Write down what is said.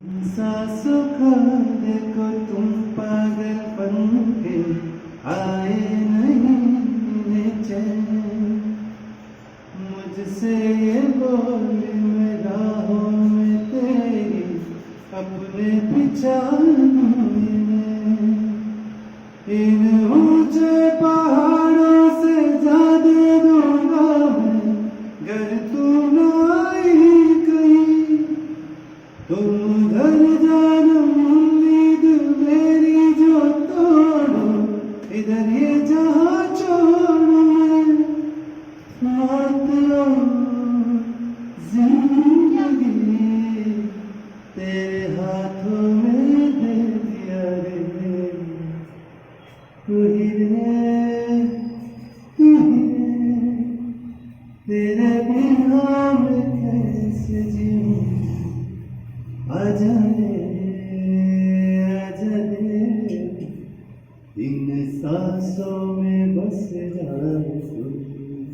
सांसों का देखो तुम पागलपन के आए नहीं चैन मुझसे ये बोले मैं राहों में तेरी अपने पहचानूं इन ऊंचे पहाड़ों से जा दे दूंगा मैं गर तू न आई कहीं तुम घर जानो उम्मीद मेरी जो तोड़ो इधर ये जहां छोड़ो मैं मौत और जिंदगी तेरे हाथों में दे दिया रे तू ही रे तेरे बिना मैं कैसे जीऊं आजा रे इन सांसों में